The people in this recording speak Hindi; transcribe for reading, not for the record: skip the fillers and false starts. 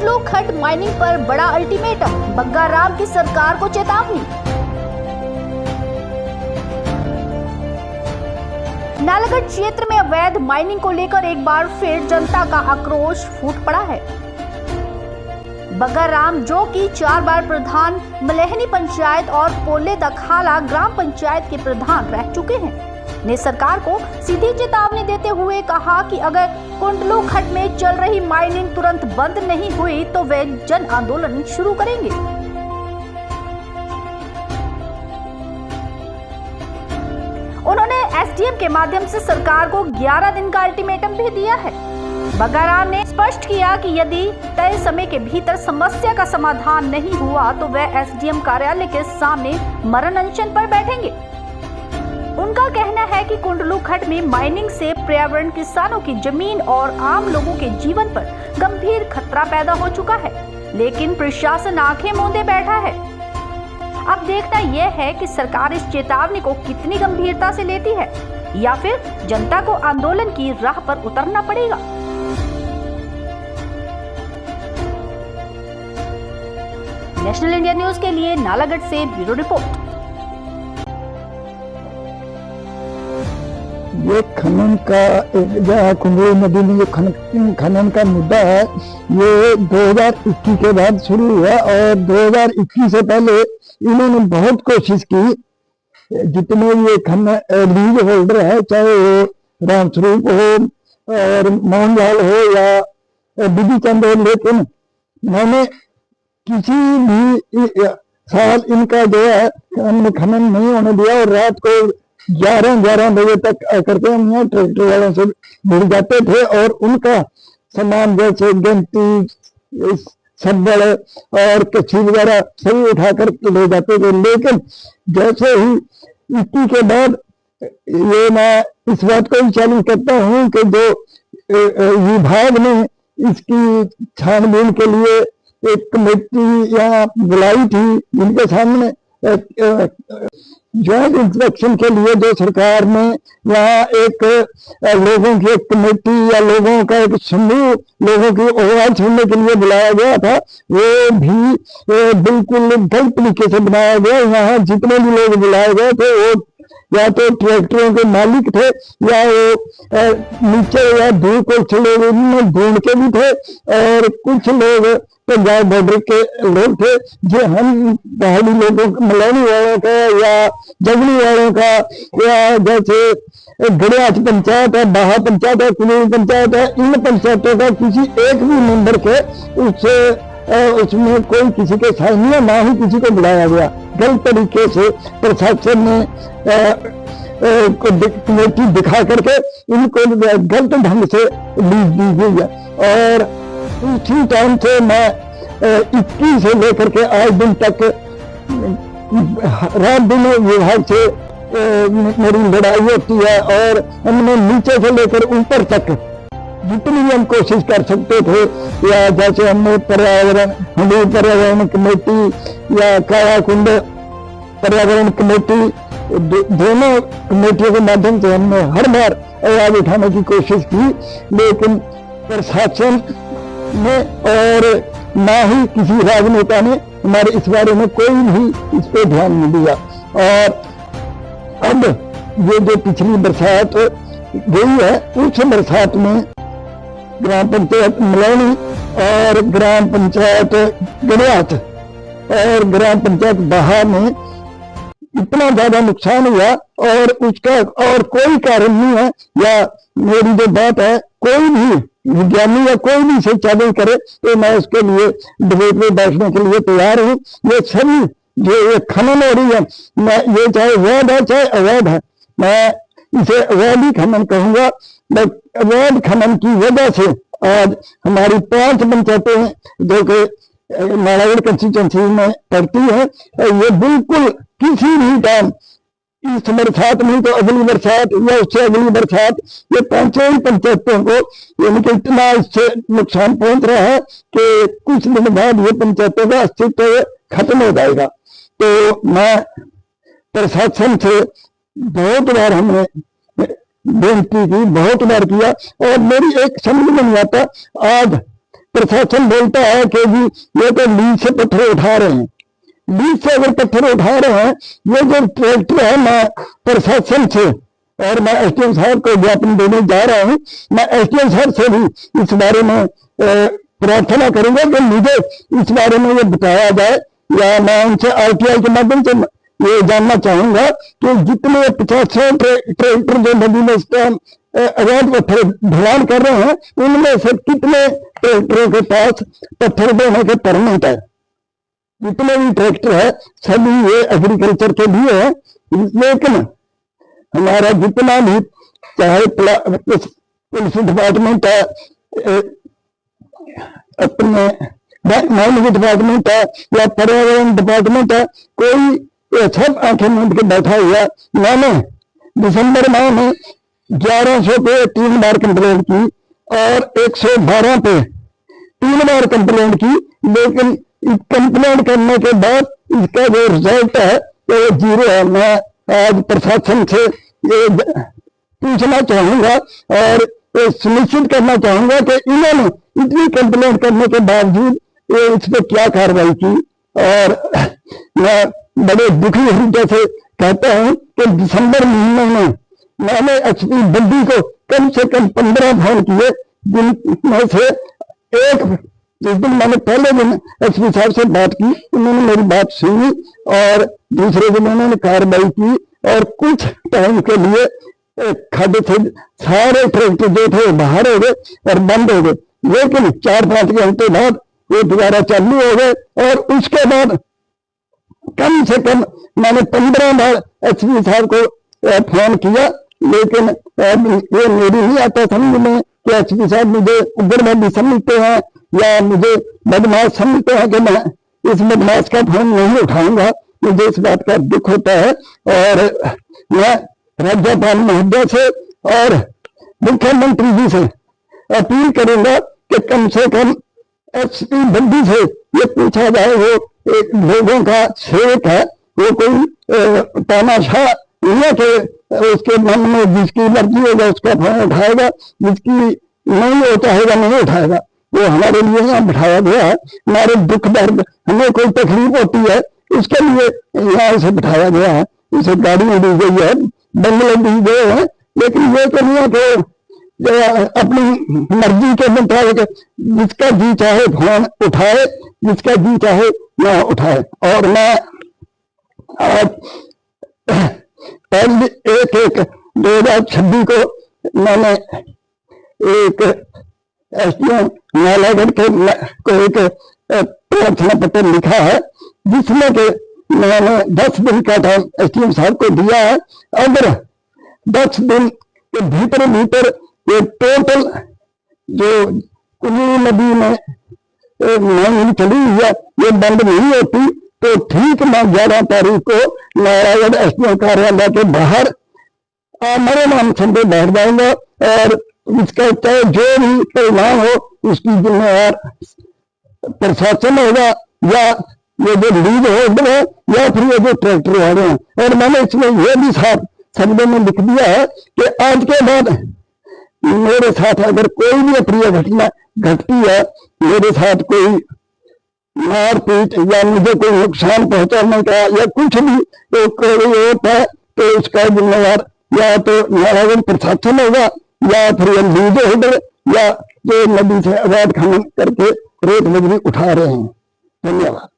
कुंडलू खड्ड माइनिंग पर बड़ा अल्टीमेटम, बग्गा राम की सरकार को चेतावनी। नालागढ़ क्षेत्र में अवैध माइनिंग को लेकर एक बार फिर जनता का आक्रोश फूट पड़ा है। बग्गा राम, जो कि 4 बार प्रधान मलेहनी पंचायत और पोले दखाला ग्राम पंचायत के प्रधान रह चुके हैं, ने सरकार को सीधी चेतावनी देते हुए कहा कि अगर कुंडलू खड्ड में चल रही माइनिंग तुरंत बंद नहीं हुई तो वे जन आंदोलन शुरू करेंगे। उन्होंने एसडीएम के माध्यम से सरकार को 11 दिन का अल्टीमेटम भी दिया है। बग्गा राम ने स्पष्ट किया कि यदि तय समय के भीतर समस्या का समाधान नहीं हुआ तो वे एसडीएम कार्यालय के सामने मरण अनशन पर बैठेंगे। उनका कहना है कि कुंडलू खड्ड में माइनिंग से पर्यावरण, किसानों की जमीन और आम लोगों के जीवन पर गंभीर खतरा पैदा हो चुका है, लेकिन प्रशासन आंखें मूंदे बैठा है। अब देखना यह है कि सरकार इस चेतावनी को कितनी गंभीरता से लेती है या फिर जनता को आंदोलन की राह पर उतरना पड़ेगा। नेशनल इंडिया न्यूज के लिए नालागढ़ से ब्यूरो रिपोर्ट। ये खनन का कुंडलू नदी में जो खनन का मुद्दा है, ये 2021 के बाद शुरू हुआ और 2021 से पहले इन्होंने बहुत कोशिश की। जितने ये लीज होल्डर है, चाहे वो रामस्वरूप हो और मोहनलाल हो या बिधि चंद हो, लेकिन मैंने किसी भी साल इनका जो है खनन नहीं होने दिया और रात को 11 बजे तक करके हम यहाँ ट्रैक्टर वालों से मिल जाते थे और उनका सामान जैसे गंती, सब्बड़ और कच्ची वगैरह सभी उठा कर ले जाते थे। लेकिन जैसे ही 21 के बाद ये मैं इस बात को भी चैलेंज करता हूँ कि जो विभाग ने इसकी छानबीन के लिए एक कमेटी यहाँ बुलाई थी, जिनके सामने ज्वाइंट इंस्पेक्शन के लिए जो सरकार ने यहाँ एक लोगों की एक कमेटी या लोगों का एक समूह लोगों की आवाज सुनने के लिए बुलाया गया था, वो भी बिल्कुल गलत तरीके से बनाया गया। यहाँ जितने भी लोग बुलाए गए थे वो या तो ट्रैक्टरों के मालिक थे या वो नीचे या दूर कुछ लोग उनमें ढूंढ के भी थे और कुछ लोग पंजाब बॉर्डर के लोग थे। जो हम पहाड़ी लोगों, मलैनी वालों का या जंगली वालों का या जैसे गड़ियाच पंचायत है, बाहा पंचायत है, कुंडलू पंचायत है, इन पंचायतों का किसी एक भी मेंबर के उसमें कोई किसी के साथ नहीं, ना ही किसी को बुलाया गया। गलत तरीके से प्रशासन ने कमेटी दिखा करके इनको गलत ढंग से लीज दी गई है और उसी टाइम से मैं 21 से लेकर के आज दिन तक रात दिन विभाग से मेरी लड़ाई होती है और हमने नीचे से लेकर ऊपर तक जितनी भी हम कोशिश कर सकते थे, या जैसे हमने पर्यावरण कमेटी या काया कुंड पर्यावरण कमेटी, दोनों कमेटियों के माध्यम से हमने हर बार आवाज उठाने की कोशिश की, लेकिन प्रशासन ने और ना ही किसी राजनेता ने हमारे इस बारे में कोई भी इस पे ध्यान नहीं दिया। और अब ये जो पिछली बरसात गई है, उस बरसात में ग्राम पंचायत मलैनी और ग्राम पंचायत गड़ियाच और ग्राम पंचायत बाहा में इतना ज्यादा नुकसान हुआ और उसका और कोई कारण नहीं है। या मेरी जो बात है, कोई भी विज्ञानी या कोई भी इसे चैलेंज करे तो मैं उसके लिए डिबेट में बैठने के लिए तैयार हूँ। ये सभी जो ये खनन हो रही है, मैं ये चाहे वैध है चाहे अवैध है, मैं इसे अवैध ही खनन कहूंगा। अवैध खनन की वजह से आज हमारी 5 पंचायतें हैं जो कि नालागढ़ कंस्टिट्यूंसी में पड़ती है, ये बिल्कुल किसी भी टाइम इस बरसात नहीं तो अगली बरसात या उससे अगली बरसात ये 5 ही पंचायतों को यानी कि इतना इससे नुकसान पहुंच रहा है कि कुछ दिन बाद ये पंचायतों का अस्तित्व खत्म हो जाएगा। तो मैं प्रशासन से बहुत बार हमने बेनती की, बहुत बार किया और मेरी एक समझ में नहीं आता। आज प्रशासन बोलता है कि जी ये तो लीज से पत्थर उठा रहे हैं, लीज से अगर पत्थर उठा रहे हैं, ये जो ट्रैक्टर है, मैं प्रशासन से और मैं एसडीएम साहब को ज्ञापन देने जा रहा हूँ। मैं एसडीएम साहब से भी इस बारे में प्रार्थना करूंगा कि मुझे इस बारे में ये बताया जाए, या मैं उनसे आरटीआई के माध्यम से ये जानना चाहूंगा कि जितने 50 ट्रैक्टर जो नदी में इस टाइम अवैध पत्थर ढलान कर रहे हैं, उनमें से कितने ट्रैक्टरों के पास पत्थर ढोने के परमिट है। जितने भी ट्रैक्टर है सभी ये एग्रीकल्चर के लिए है, लेकिन हमारा जितना भी चाहे पुलिस डिपार्टमेंट है, अपने माइनिंग डिपार्टमेंट है या पर्यावरण डिपार्टमेंट है, कोई सब आंखें मूंद के बैठा हुआ। मैंने दिसंबर माह में 1100 पे 3 बार कंप्लेंट की और 112 पे 3 बार कंप्लेंट की, लेकिन कंप्लेंट करने के बाद इसका जो रिजल्ट है वो 0 है। मैं आज प्रशासन से ये पूछना चाहूंगा और सुनिश्चित करना चाहूंगा कि इन्होंने इतनी कंप्लेंट करने के बावजूद इस पर क्या कार्रवाई की। और मैं बड़े दुखी हृदय से कहता हूं कि दिसंबर महीने में मैंने एसपी बद्दी को कम से कम 15 फोन किए, जिनमें से एक जिस दिन मैंने पहले दिन एसपी साहब से बात की, उन्होंने मेरी बात सुनी और दूसरे दिन उन्होंने कार्रवाई की और कुछ टाइम के लिए खड्डे से सारे ट्रैक्टर जो थे बाहर हो गए और बंद हो गए, लेकिन 4-5 घंटे बाद वो दोबारा चालू हो गए। और उसके बाद कम से कम मैंने 15 बार एसपी साहब को फोन किया, लेकिन ये मेरी नहीं आता समझ में कि एसपी साहब मुझे उग्रवादी समझते हैं या मुझे बदमाश समझते हैं कि मैं इस बदमाश का फोन नहीं उठाऊंगा। मुझे इस बात का दुख होता है और मैं राज्यपाल महोदय से और मुख्यमंत्री जी से अपील करूंगा कि कम से कम एसपी बद्दी से ये पूछा जाए, वो एक लोगों का सेवक है, वो कोई तानाशाह नहीं है कि उसके मन में जिसकी मर्जी होगा उसका फोन उठाएगा, जिसकी नहीं हो चाहेगा नहीं उठाएगा। वो हमारे लिए यहाँ बिठाया गया है, हमारे दुख दर्द हमें कोई तकलीफ होती है उसके लिए यहाँ से बिठाया गया है। उसे गाड़ी दी गई है, बंगले दी गए हैं, लेकिन ये तो नहीं है कि अपनी मर्जी के मुताबिक जिसका जी चाहे फोन उठाए, जिसका जी चाहे ना उठाए। और मैं आज 1/1/2026 को मैंने एक एसडीएम नालागढ़ को एक प्रार्थना पत्र लिखा है, जिसमें कि मैंने 10 दिन का टाइम एसडीएम साहब को दिया है। अगर 10 दिन के भीतर ये टोटल जो कुल्लू नदी में मांग चली हुई है ये बंद नहीं होती, तो ठीक मैं 11 तारीख को नारायण एसडीएम कार्यालय के बाहर मेरे नाम संदेह बैठ जाऊंगा और इसका चाहे जो भी परिणाम हो उसकी जिम्मेवार प्रशासन होगा या ये जो लीज होल्डर है या फिर ये जो ट्रैक्टर वाले हैं। और मैंने इसमें ये भी साफ शब्दों में लिख दिया है कि आज के बाद मेरे साथ अगर कोई भी अप्रिय घटना घटती है, मेरे साथ कोई मारपीट या मुझे कोई नुकसान पहुंचाने का या कुछ भी तो कोई होता है, तो उसका जिम्मेवार या तो नारायण प्रशासन होगा या फिर लीज होल्डर या जो नदी से अवैध खनन करके रेत बजरी उठा रहे हैं। धन्यवाद।